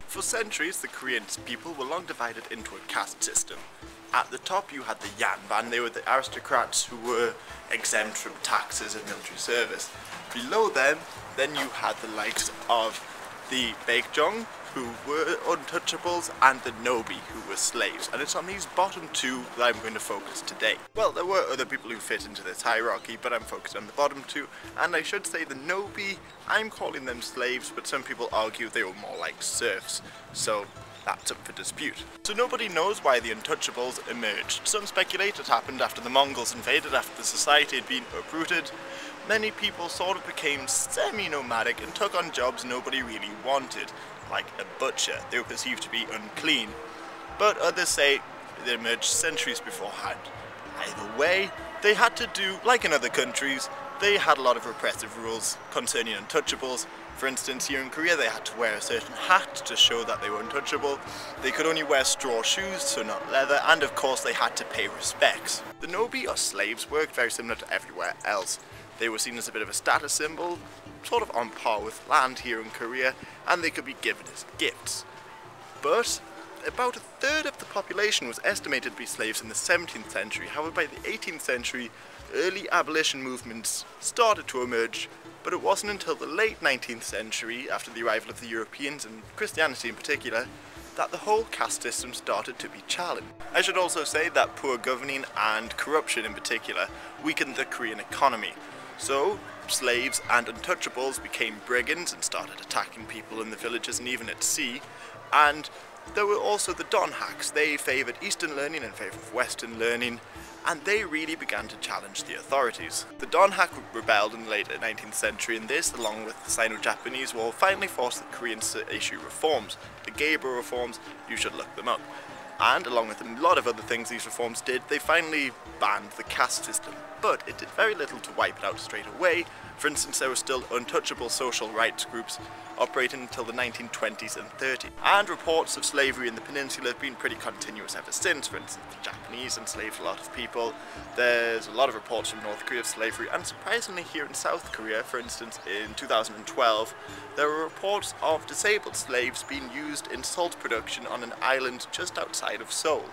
For centuries, the Korean people were long divided into a caste system. At the top you had the Yanban, they were the aristocrats who were exempt from taxes and military service. Below them, then you had the likes of the Baekjeong, who were untouchables, and the Nobi, who were slaves. And it's on these bottom two that I'm going to focus today. Well, there were other people who fit into this hierarchy, but I'm focused on the bottom two. And I should say the Nobi, I'm calling them slaves, but some people argue they were more like serfs. So that's up for dispute. So nobody knows why the untouchables emerged. Some speculate it happened after the Mongols invaded, after the society had been uprooted. Many people sort of became semi-nomadic and took on jobs nobody really wanted, like a butcher. They were perceived to be unclean. But others say they emerged centuries beforehand. Either way, they had to do, like in other countries, they had a lot of repressive rules concerning untouchables. For instance, here in Korea, they had to wear a certain hat to show that they were untouchable. They could only wear straw shoes, so not leather, and of course they had to pay respects. The Nobi, or slaves, worked very similar to everywhere else. They were seen as a bit of a status symbol, sort of on par with land here in Korea, and they could be given as gifts. But about a third of the population was estimated to be slaves in the 17th century. However, by the 18th century, early abolition movements started to emerge, but it wasn't until the late 19th century, after the arrival of the Europeans and Christianity in particular, that the whole caste system started to be challenged. I should also say that poor governing and corruption in particular weakened the Korean economy. So, slaves and untouchables became brigands and started attacking people in the villages and even at sea. And there were also the Donhaks. They favoured Eastern learning in favour of Western learning, and they really began to challenge the authorities. The Donhak rebelled in the late 19th century, and this, along with the Sino-Japanese War, finally forced the Koreans to issue reforms. The Gaebel reforms, you should look them up. And along with a lot of other things these reforms did, they finally banned the caste system. But it did very little to wipe it out straight away. For instance, there were still untouchable social rights groups operating until the 1920s and 30s. And reports of slavery in the peninsula have been pretty continuous ever since. For instance, the Japanese enslaved a lot of people. There's a lot of reports from North Korea of slavery, and surprisingly here in South Korea, for instance, in 2012, there were reports of disabled slaves being used in salt production on an island just outside of Seoul.